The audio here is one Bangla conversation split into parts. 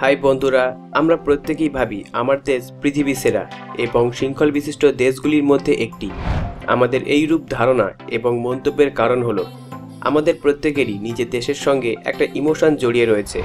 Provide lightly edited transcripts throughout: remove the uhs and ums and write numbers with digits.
হাই বন্ধুরা, আমরা প্রত্যেকেই ভাবি আমার দেশ পৃথিবী সেরা এবং শৃঙ্খল বিশিষ্ট দেশগুলির মধ্যে একটি। আমাদের এইরূপ ধারণা এবং মন্তব্যের কারণ হলো আমাদের প্রত্যেকেরই নিজের দেশের সঙ্গে একটা ইমোশন জড়িয়ে রয়েছে।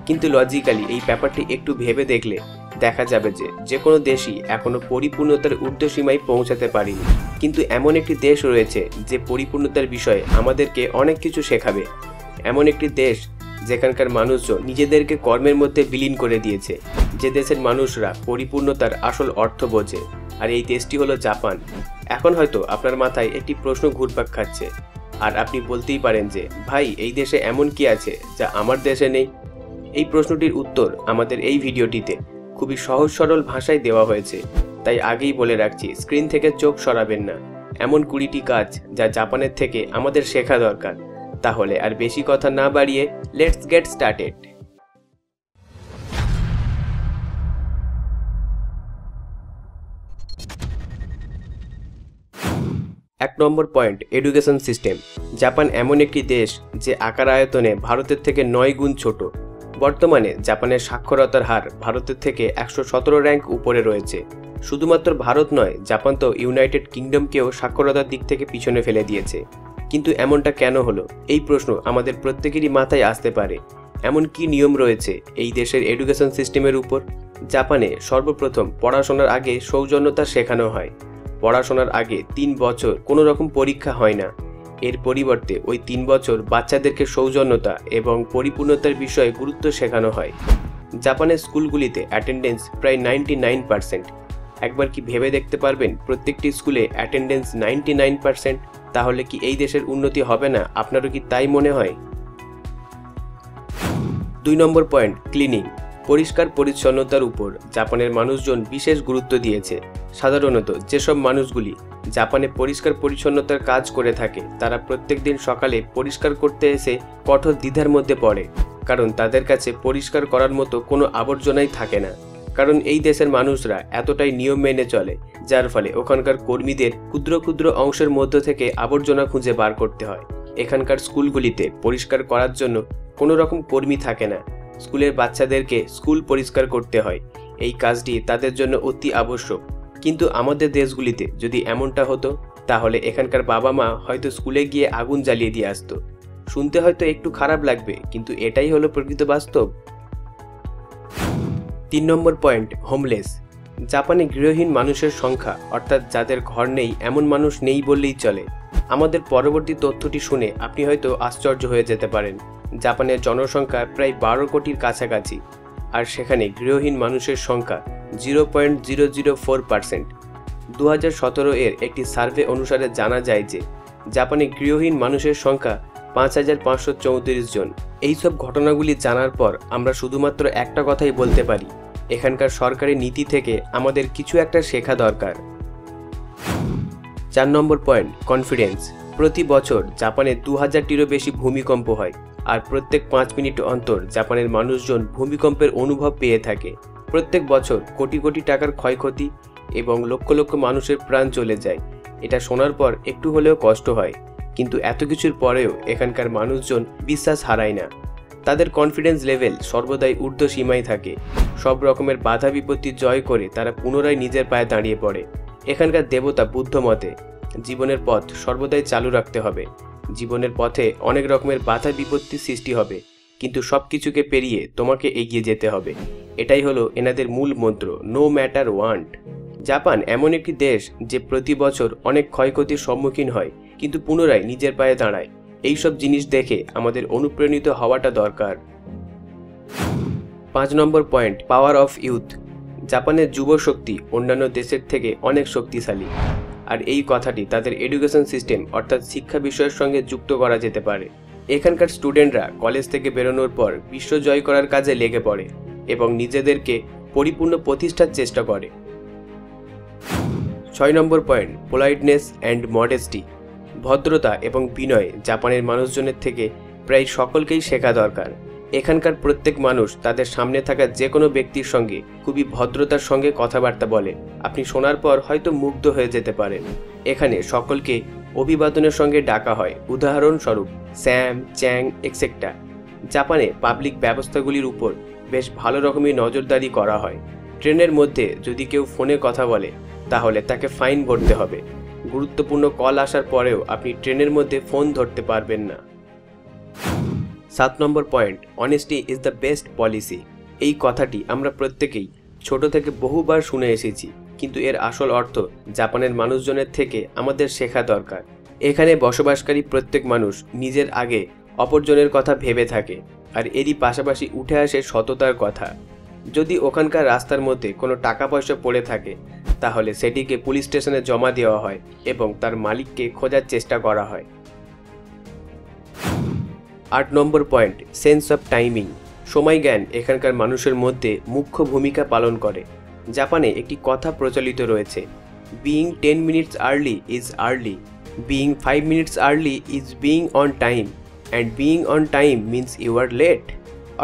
কিন্তু লজিক্যালি এই ব্যাপারটি একটু ভেবে দেখলে দেখা যাবে যে কোনো দেশই এখনো পরিপূর্ণতার ঊর্ধ্বসীমায় পৌঁছাতে পারেনি। কিন্তু এমন একটি দেশ রয়েছে যে পরিপূর্ণতার বিষয়ে আমাদেরকে অনেক কিছু শেখাবে। এমন একটি দেশ যেখানকার মানুষজন নিজেদেরকে কর্মের মধ্যে বিলীন করে দিয়েছে, যে দেশের মানুষরা পরিপূর্ণতার আসল অর্থ বোঝে, আর এই দেশটি হলো জাপান। এখন হয়তো আপনার মাথায় একটি প্রশ্ন ঘুরপাক খাচ্ছে, আর আপনি বলতেই পারেন যে ভাই, এই দেশে এমন কি আছে যা আমার দেশে নেই? এই প্রশ্নটির উত্তর আমাদের এই ভিডিওটিতে খুবই সহজ সরল ভাষায় দেওয়া হয়েছে। তাই আগেই বলে রাখছি, স্ক্রিন থেকে চোখ সরাবেন না। এমন 20টি কাজ যা জাপানের থেকে আমাদের শেখা দরকার। তাহলে আর বেশি কথা না বাড়িয়ে let's get started. 1 number point, education system. Japan এমন একটি দেশ যে আকার আয়তনে ভারতের থেকে 9 গুণ ছোট। বর্তমানে জাপানের সাক্ষরতার হার ভারতের থেকে 117 র্যাঙ্ক উপরে রয়েছে। শুধুমাত্র ভারত নয়, জাপান তো ইউনাইটেড কিংডমকেও সাক্ষরতার দিক থেকে পিছনে ফেলে দিয়েছে। কিন্তু এমনটা কেন হলো? এই প্রশ্ন আমাদের প্রত্যেকেরই মাথায় আসতে পারে। এমন কি নিয়ম রয়েছে এই দেশের এডুকেশন সিস্টেমের উপর? জাপানে সর্বপ্রথম পড়াশোনার আগে সৌজন্যতা শেখানো হয়। পড়াশোনার আগে 3 বছর কোনো রকম পরীক্ষা হয় না। এর পরিবর্তে ওই 3 বছর বাচ্চাদেরকে সৌজন্যতা এবং পরিপূর্ণতার বিষয়ে গুরুত্ব শেখানো হয়। জাপানের স্কুলগুলিতে অ্যাটেন্ডেন্স প্রায় 99%। একবার কি ভেবে দেখতে পারবেন, প্রত্যেকটি স্কুলে অ্যাটেন্ডেন্স 99%? তাহলে কি এই দেশের উন্নতি হবে না? আপনারও কি তাই মনে হয়? 2 নম্বর পয়েন্ট, ক্লিনিং। পরিষ্কার পরিচ্ছন্নতার উপর জাপানের মানুষজন বিশেষ গুরুত্ব দিয়েছে। সাধারণত যেসব মানুষগুলি জাপানে পরিষ্কার পরিচ্ছন্নতার কাজ করে থাকে, তারা প্রত্যেকদিন সকালে পরিষ্কার করতে এসে কঠোর দ্বিধার মধ্যে পড়ে, কারণ তাদের কাছে পরিষ্কার করার মতো কোনো আবর্জনাই থাকে না। কারণ এই দেশের মানুষরা এতটাই নিয়ম মেনে চলে, যার ফলে ওখানকার কর্মীদের ক্ষুদ্র ক্ষুদ্র অংশের মধ্য থেকে আবর্জনা খুঁজে বার করতে হয়। এখানকার স্কুলগুলিতে পরিষ্কার করার জন্য কোনো রকম কর্মী থাকে না। স্কুলের বাচ্চাদেরকে স্কুল পরিষ্কার করতে হয়। এই কাজটি তাদের জন্য অতি আবশ্যক। কিন্তু আমাদের দেশগুলিতে যদি এমনটা হতো, তাহলে এখানকার বাবা মা হয়তো স্কুলে গিয়ে আগুন জ্বালিয়ে দিয়ে আসতো। শুনতে হয়তো একটু খারাপ লাগবে, কিন্তু এটাই হলো প্রকৃত বাস্তব। 3 নম্বর পয়েন্ট, হোমলেস। জাপানে গৃহহীন মানুষের সংখ্যা, অর্থাৎ যাদের ঘর নেই এমন মানুষ নেই বললেই চলে। আমাদের পরবর্তী তথ্যটি শুনে আপনি হয়তো আশ্চর্য হয়ে যেতে পারেন। জাপানের জনসংখ্যা প্রায় 12 কোটির কাছাকাছি, আর সেখানে গৃহহীন মানুষের সংখ্যা 0.004%। 2017 এর একটি সার্ভে অনুসারে জানা যায় যে জাপানে গৃহহীন মানুষের সংখ্যা 5534 জন। এইসব ঘটনাগুলি জানার পর আমরা শুধুমাত্র একটা কথাই বলতে পারি, এখানকার সরকারি নীতি থেকে আমাদের কিছু একটা শেখা দরকার। 4 নম্বর পয়েন্ট, কনফিডেন্স। প্রতি বছর জাপানে 2000টিরও বেশি ভূমিকম্প হয়, আর প্রত্যেক 5 মিনিট অন্তর জাপানের মানুষজন ভূমিকম্পের অনুভব পেয়ে থাকে। প্রত্যেক বছর কোটি কোটি টাকার ক্ষয়ক্ষতি এবং লক্ষ লক্ষ মানুষের প্রাণ চলে যায়। এটা শোনার পর একটু হলেও কষ্ট হয়, কিন্তু এত কিছুর পরেও এখানকার মানুষজন বিশ্বাস হারায় না। তাদের কনফিডেন্স লেভেল সর্বদাই ঊর্ধ্ব সীমায় থাকে। সব রকমের বাধা বিপত্তি জয় করে তারা পুনরায় নিজের পায়ে দাঁড়িয়ে পড়ে। এখানকার দেবতা বুদ্ধ মতে জীবনের পথ সর্বদাই চালু রাখতে হবে। জীবনের পথে অনেক রকমের বাধা বিপত্তির সৃষ্টি হবে, কিন্তু সব কিছুকে পেরিয়ে তোমাকে এগিয়ে যেতে হবে। এটাই হলো এনাদের মূল মন্ত্র, নো ম্যাটার ওয়ান্ট। জাপান এমন একটি দেশ যে প্রতি বছর অনেক ক্ষয়ক্ষতির সম্মুখীন হয়, কিন্তু পুনরায় নিজের পায়ে দাঁড়ায়। এইসব জিনিস দেখে আমাদের অনুপ্রাণিত হওয়াটা দরকার। 5 নম্বর পয়েন্ট, পাওয়ার অফ ইউথ। জাপানের যুব শক্তি অন্যান্য দেশের থেকে অনেক শক্তিশালী, আর এই কথাটি তাদের এডুকেশন সিস্টেম অর্থাৎ শিক্ষা বিষয়ের সঙ্গে যুক্ত করা যেতে পারে। এখানকার স্টুডেন্টরা কলেজ থেকে বেরোনোর পর বিশ্ব জয় করার কাজে লেগে পড়ে এবং নিজেদেরকে পরিপূর্ণ প্রতিষ্ঠার চেষ্টা করে। 6 নম্বর পয়েন্ট, পোলাইটনেস অ্যান্ড মডেস্টি। ভদ্রতা এবং বিনয় জাপানের মানুষজনের থেকে প্রায় সকলকেই শেখা দরকার। এখানকার প্রত্যেক মানুষ তাদের সামনে থাকা যে কোনো ব্যক্তির সঙ্গে খুবই ভদ্রতার সঙ্গে কথাবার্তা বলে। আপনি শোনার পর হয়তো মুগ্ধ হয়ে যেতে পারেন। এখানে সকলকে অভিবাদনের সঙ্গে ডাকা হয়, উদাহরণস্বরূপ স্যাম, চ্যাং, এক্সেট্রা। জাপানে পাবলিক ব্যবস্থাগুলির উপর বেশ ভালো রকমই নজরদারি করা হয়। ট্রেনের মধ্যে যদি কেউ ফোনে কথা বলে তাহলে তাকে ফাইন ভরতে হবে। গুরুত্বপূর্ণ কল আসার পরেও আপনি ট্রেনের মধ্যে ফোন ধরতে পারবেন না। 7 number point, honesty is the best policy. এই কথাটি আমরা প্রত্যেকেই ছোট থেকে বহুবার শুনে এসেছি, কিন্তু এর আসল অর্থ জাপানের মানুষজনের থেকে আমাদের শেখা দরকার। এখানে বসবাসকারী প্রত্যেক মানুষ নিজের আগে অপরজনের কথা ভেবে থাকে, আর এরই পাশাপাশি উঠে আসে সততার কথা। যদি ওখানকার রাস্তার মধ্যে কোনো টাকা পয়সা পড়ে থাকে তাহলে সেটিকে পুলিশ স্টেশনে জমা দেওয়া হয় এবং তার মালিককে খোঁজার চেষ্টা করা হয়। 8 নম্বর পয়েন্ট, সেন্স অফ টাইমিং। সময় জ্ঞান এখানকার মানুষের মধ্যে মুখ্য ভূমিকা পালন করে। জাপানে একটি কথা প্রচলিত রয়েছে, being 10 minutes early is early, being 5 minutes early is being on time, and being on time means you are late.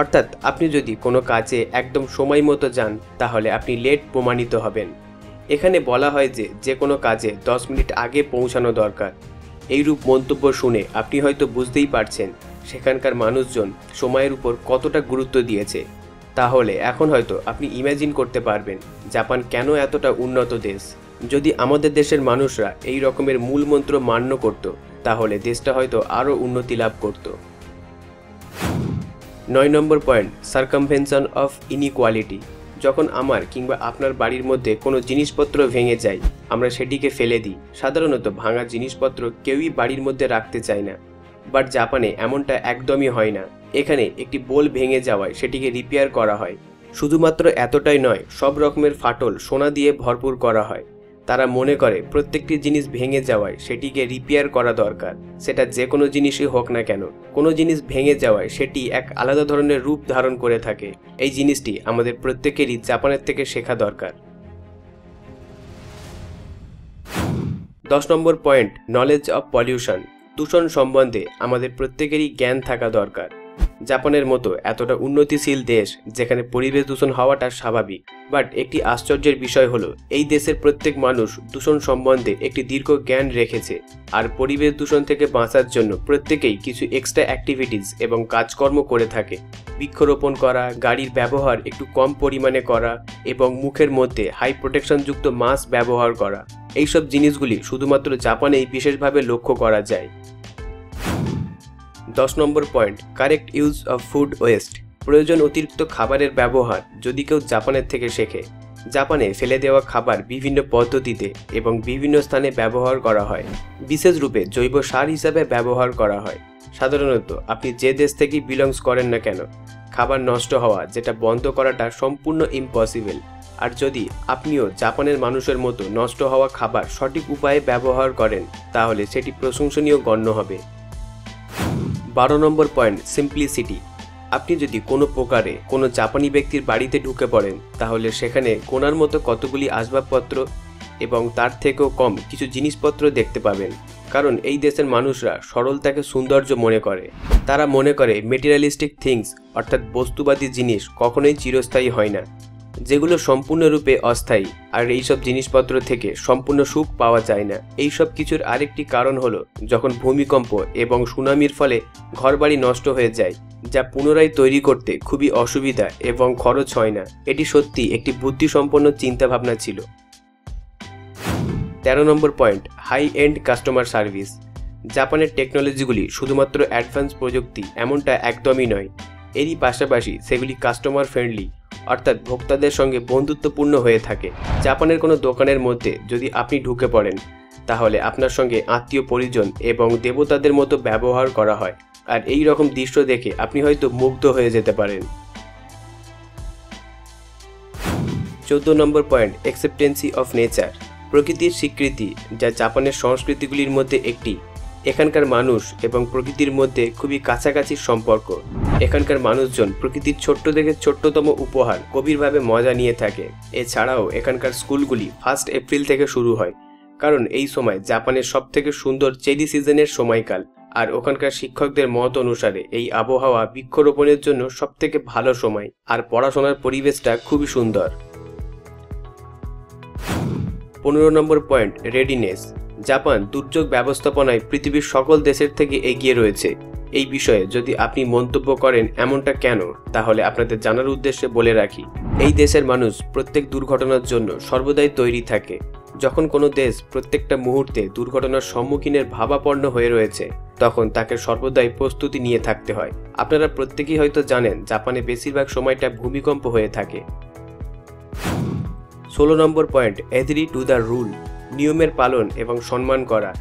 অর্থাৎ আপনি যদি কোনো কাজে একদম সময় মতো যান তাহলে আপনি লেট প্রমাণিত হবেন। এখানে বলা হয় যে কোনো কাজে 10 মিনিট আগে পৌঁছানো দরকার। এইরূপ মন্তব্য শুনে আপনি হয়তো বুঝতেই পারছেন সেখানকার মানুষজন সময়ের উপর কতটা গুরুত্ব দিয়েছে। তাহলে এখন হয়তো আপনি ইমাজিন করতে পারবেন জাপান কেন এতটা উন্নত দেশ। যদি আমাদের দেশের মানুষরা এই রকমের মূল মন্ত্র মান্য করত তাহলে দেশটা হয়তো আরও উন্নতি লাভ করত। 9 নম্বর পয়েন্ট, সার্কামভেনশন অফ ইনইকুয়ালিটি। যখন আমার কিংবা আপনার বাড়ির মধ্যে কোনো জিনিসপত্র ভেঙে যায় আমরা সেটিকে ফেলে দিই। সাধারণত ভাঙা জিনিসপত্র কেউই বাড়ির মধ্যে রাখতে চায় না, বাট জাপানে এমনটা একদমই হয় না। এখানে একটি বোল ভেঙে যাওয়ায় সেটিকে রিপেয়ার করা হয়। শুধুমাত্র এতটাই নয়, সব রকমের ফাটল সোনা দিয়ে ভরপুর করা হয়। তারা মনে করে প্রত্যেকটি জিনিস ভেঙে যাওয়ায় সেটিকে রিপেয়ার করা দরকার, সেটা যে কোনো জিনিসই হোক না কেন। কোনো জিনিস ভেঙে যাওয়ায় সেটি এক আলাদা ধরনের রূপ ধারণ করে থাকে। এই জিনিসটি আমাদের প্রত্যেকেরই জাপানের থেকে শেখা দরকার। 10 number point, knowledge of pollution. দূষণ সম্বন্ধে আমাদের প্রত্যেকেরই জ্ঞান থাকা দরকার। জাপানের মতো এতটা উন্নতিশীল দেশ যেখানে পরিবেশ দূষণ হওয়াটা স্বাভাবিক, বাট একটি আশ্চর্যের বিষয় হলো এই দেশের প্রত্যেক মানুষ দূষণ সম্বন্ধে একটি দীর্ঘ জ্ঞান রেখেছে। আর পরিবেশ দূষণ থেকে বাঁচার জন্য প্রত্যেকেই কিছু এক্সট্রা অ্যাক্টিভিটিস এবং কাজকর্ম করে থাকে। বৃক্ষরোপণ করা, গাড়ির ব্যবহার একটু কম পরিমাণে করা এবং মুখের মধ্যে হাই প্রোটেকশনযুক্ত মাস্ক ব্যবহার করা, এইসব জিনিসগুলি শুধুমাত্র জাপানেই বিশেষভাবে লক্ষ্য করা যায়। 10 number point, correct use of food waste. প্রয়োজন অতিরিক্ত খাবারের ব্যবহার যদি কেউ জাপানের থেকে শেখে। জাপানে ফেলে দেওয়া খাবার বিভিন্ন পদ্ধতিতে এবং বিভিন্ন স্থানে ব্যবহার করা হয়। বিশেষ রূপে জৈব সার হিসাবে ব্যবহার করা হয়। সাধারণত আপনি যে দেশ থেকেই বিলংস করেন না কেন, খাবার নষ্ট হওয়া যেটা বন্ধ করাটা সম্পূর্ণ ইম্পসিবল। আর যদি আপনিও জাপানের মানুষের মতো নষ্ট হওয়া খাবার সঠিক উপায়ে ব্যবহার করেন তাহলে সেটি প্রশংসনীয় গণ্য হবে। 12 নম্বর পয়েন্ট, সিম্পলিসিটি। আপনি যদি কোনো প্রকারে কোনো জাপানি ব্যক্তির বাড়িতে ঢুকে পড়েন তাহলে সেখানে গোনার মতো কতগুলি আসবাবপত্র এবং তার থেকেও কম কিছু জিনিসপত্র দেখতে পাবেন। কারণ এই দেশের মানুষরা সরলতাকে সৌন্দর্য মনে করে। তারা মনে করে মেটেরিয়ালিস্টিক থিংস অর্থাৎ বস্তুবাদী জিনিস কখনোই চিরস্থায়ী হয় না, যেগুলো সম্পূর্ণরূপে অস্থায়ী। আর এইসব জিনিসপত্র থেকে সম্পূর্ণ সুখ পাওয়া যায় না। এইসব কিছুর আরেকটি কারণ হলো যখন ভূমিকম্প এবং সুনামির ফলে ঘরবাড়ি নষ্ট হয়ে যায়, যা পুনরায় তৈরি করতে খুবই অসুবিধা এবং খরচ হয় না। এটি সত্যি একটি বুদ্ধিসম্পন্ন চিন্তাভাবনা ছিল। 13 number point, high end customer service. জাপানের টেকনোলজিগুলি শুধুমাত্র অ্যাডভান্স প্রযুক্তি এমনটা একদমই নয়, এরই পাশাপাশি সেগুলি কাস্টমার ফ্রেন্ডলি অর্থাৎ ভোক্তাদের সঙ্গে বন্ধুত্বপূর্ণ হয়ে থাকে। জাপানের কোনো দোকানের মধ্যে যদি আপনি ঢুকে পড়েন তাহলে আপনার সঙ্গে আত্মীয় পরিজন এবং দেবতাদের মতো ব্যবহার করা হয়। আর এই রকম দৃশ্য দেখে আপনি হয়তো মুগ্ধ হয়ে যেতে পারেন। 14 নম্বর পয়েন্ট, অ্যাকসেপ্টেন্সি অফ নেচার। প্রকৃতির স্বীকৃতি, যা জাপানের সংস্কৃতিগুলির মধ্যে একটি। এখানকার মানুষ এবং প্রকৃতির মধ্যে খুবই কাছাকাছির সম্পর্ক। এখানকার মানুষজন প্রকৃতির ছোট্ট থেকে ছোট্টতম উপহার গভীরভাবে মজা নিয়ে থাকে। এছাড়াও এখানকার স্কুলগুলি 1 এপ্রিল থেকে শুরু হয়, কারণ এই সময় জাপানের সবথেকে সুন্দর চেরি সিজনের সময়কাল। আর ওখানকার শিক্ষকদের মত অনুসারে এই আবহাওয়া বৃক্ষরোপণের জন্য সবথেকে ভালো সময়। আর পড়াশোনার পরিবেশটা খুবই সুন্দর। 15 নম্বর পয়েন্ট, রেডিনেস। জাপান দুর্যোগ ব্যবস্থাপনায় পৃথিবীর সকল দেশের থেকে এগিয়ে রয়েছে। এই বিষয়ে যদি আপনি মন্তব্য করেন এমনটা কেন, তাহলে আপনাদের জানার উদ্দেশ্যে বলে রাখি, এই দেশের মানুষ প্রত্যেক দুর্ঘটনার জন্য সর্বদাই তৈরি থাকে। যখন কোনো দেশ প্রত্যেকটা মুহূর্তে দুর্ঘটনার সম্মুখীনের ভাবাপন্ন হয়ে রয়েছে, তখন তাকে সর্বদাই প্রস্তুতি নিয়ে থাকতে হয়। আপনারা প্রত্যেকেই হয়তো জানেন জাপানে বেশিরভাগ সময়টা ভূমিকম্প হয়ে থাকে। 16 number point, agree to the rule, নিয়মের পালন এবং সম্মান করা,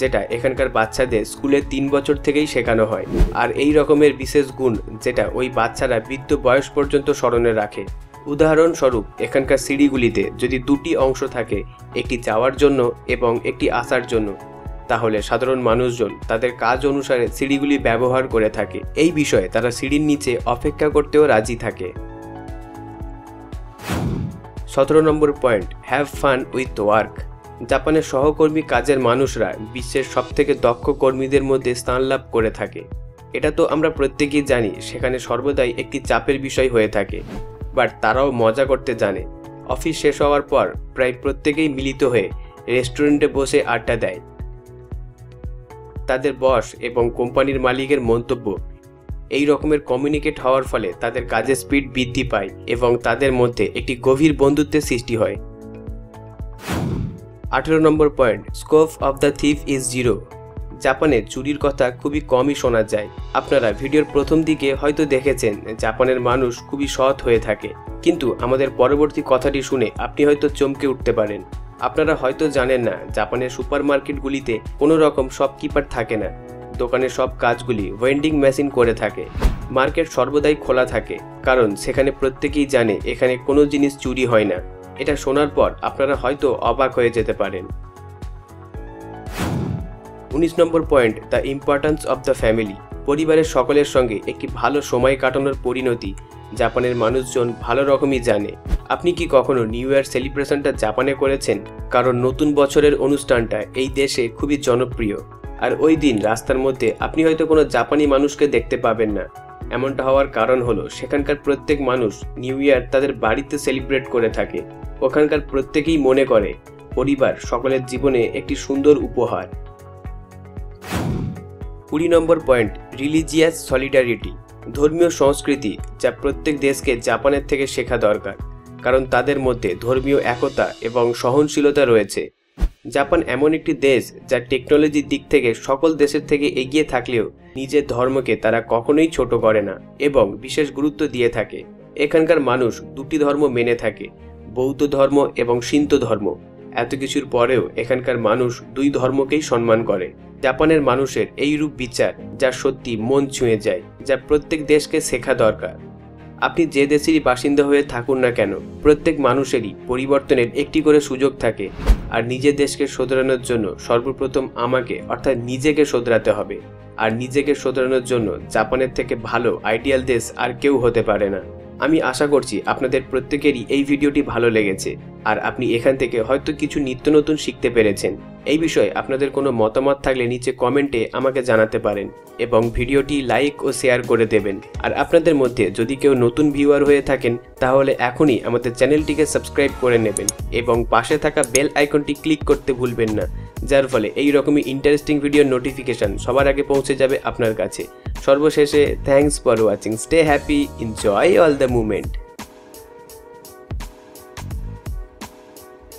যেটা এখানকার বাচ্চাদের স্কুলে 3 বছর থেকেই শেখানো হয়। আর এই রকমের বিশেষ গুণ যেটা ওই বাচ্চারা বৃদ্ধ বয়স পর্যন্ত স্মরণে রাখে। উদাহরণস্বরূপ এখানকার সিঁড়িগুলিতে যদি 2টি অংশ থাকে, একটি যাওয়ার জন্য এবং একটি আসার জন্য, তাহলে সাধারণ মানুষজন তাদের কাজ অনুসারে সিঁড়িগুলি ব্যবহার করে থাকে। এই বিষয়ে তারা সিঁড়ির নিচে অপেক্ষা করতেও রাজি থাকে। 17 number point, have fun with work. জাপানের সহকর্মী কাজের মানুষরা বিশ্বের সবথেকে দক্ষ কর্মীদের মধ্যে স্থান লাভ করে থাকে। এটা তো আমরা প্রত্যেকেই জানি সেখানে সর্বদাই একটি চাপের বিষয় হয়ে থাকে, বাট তারাও মজা করতে জানে। অফিস শেষ হওয়ার পর প্রায় প্রত্যেকেই মিলিত হয়ে রেস্টুরেন্টে বসে আড্ডা দেয়। তাদের বস এবং কোম্পানির মালিকের মন্তব্য এই রকমের কমিউনিকেট হওয়ার ফলে তাদের কাজের স্পিড বৃদ্ধি পায় এবং তাদের মধ্যে একটি গভীর বন্ধুত্বের সৃষ্টি হয়। 18 number point, scope of the thief is zero. জাপানে চুরির কথা খুবই কমই শোনা যায়। আপনারা ভিডিওর প্রথম দিকে হয়তো দেখেছেন জাপানের মানুষ খুবই সৎ হয়ে থাকে, কিন্তু আমাদের পরবর্তী কথাটি শুনে আপনি হয়তো চমকে উঠতে পারেন। আপনারা হয়তো জানেন না জাপানের সুপারমার্কেটগুলিতে কোনো রকম শপকিপার থাকে না। দোকানের সব কাজগুলি ওয়েন্ডিং মেশিন করে থাকে। মার্কেট সর্বদাই খোলা থাকে, কারণ সেখানে প্রত্যেকেই জানে এখানে কোনো জিনিস চুরি হয় না। এটা শোনার পর আপনারা হয়তো অবাক হয়ে যেতে পারেন। 19 number point, the importance of the family. পরিবারের সকলের সঙ্গে একটি ভালো সময় কাটানোর পরিণতি জাপানের মানুষজন ভালো রকমই জানে। আপনি কি কখনো নিউ ইয়ার সেলিব্রেশনটা জাপানে করেছেন? কারণ নতুন বছরের অনুষ্ঠানটা এই দেশে খুবই জনপ্রিয়। আর ওই দিন রাস্তার মধ্যে আপনি হয়তো কোনো জাপানি মানুষকে দেখতে পাবেন না। এমনটা হওয়ার কারণ হলো সেখানকার প্রত্যেক মানুষ নিউ ইয়ার তাদের বাড়িতে সেলিব্রেট করে থাকে। ওখানকার প্রত্যেকেই মনে করে পরিবার সকলের জীবনে একটি সুন্দর উপহার। 20 নম্বর পয়েন্ট, রিলিজিয়াস সলিডারিটি, ধর্মীয় সংস্কৃতি, যা প্রত্যেক দেশকে জাপানের থেকে শেখা দরকার, কারণ তাদের মধ্যে ধর্মীয় একতা এবং সহনশীলতা রয়েছে। জাপান এমন একটি দেশ যা টেকনোলজির দিক থেকে সকল দেশের থেকে এগিয়ে থাকলেও নিজের ধর্মকে তারা কখনোই ছোট করে না এবং বিশেষ গুরুত্ব দিয়ে থাকে। এখানকার মানুষ 2টি ধর্ম মেনে থাকে, বৌদ্ধ ধর্ম এবং শিন্তো ধর্ম। এত কিছুর পরেও এখানকার মানুষ 2 ধর্মকেই সম্মান করে। জাপানের মানুষের এই রূপ বিচার যা সত্যি মন ছুঁয়ে যায়, যা প্রত্যেক দেশকে শেখা দরকার। আপনি যে দেশেরই বাসিন্দা হয়ে থাকুন না কেন, প্রত্যেক মানুষেরই পরিবর্তনের একটি করে সুযোগ থাকে। আর নিজের দেশকে শোধরানোর জন্য সর্বপ্রথম আমাকে অর্থাৎ নিজেকে শোধরাতে হবে। আর নিজেকে শোধরানোর জন্য জাপানের থেকে ভালো আইডিয়াল দেশ আর কেউ হতে পারে না। আমি আশা করছি আপনাদের প্রত্যেকেরই এই ভিডিওটি ভালো লেগেছে আর আপনি এখান থেকে হয়তো কিছু নিত্য নতুন শিখতে পেরেছেন। এই বিষয়ে আপনাদের কোনো মতামত থাকলে নিচে কমেন্টে আমাকে জানাতে পারেন এবং ভিডিওটি লাইক ও শেয়ার করে দেবেন। আর আপনাদের মধ্যে যদি কেউ নতুন ভিউয়ার হয়ে থাকেন তাহলে এখনই আমাদের চ্যানেলটিকে সাবস্ক্রাইব করে নেবেন এবং পাশে থাকা বেল আইকনটি ক্লিক করতে ভুলবেন না, যার ফলে এই রকমই ইন্টারেস্টিং ভিডিওর নোটিফিকেশন সবার আগে পৌঁছে যাবে আপনার কাছে। সর্বশেষে thanks for watching, stay happy, enjoy all the movement.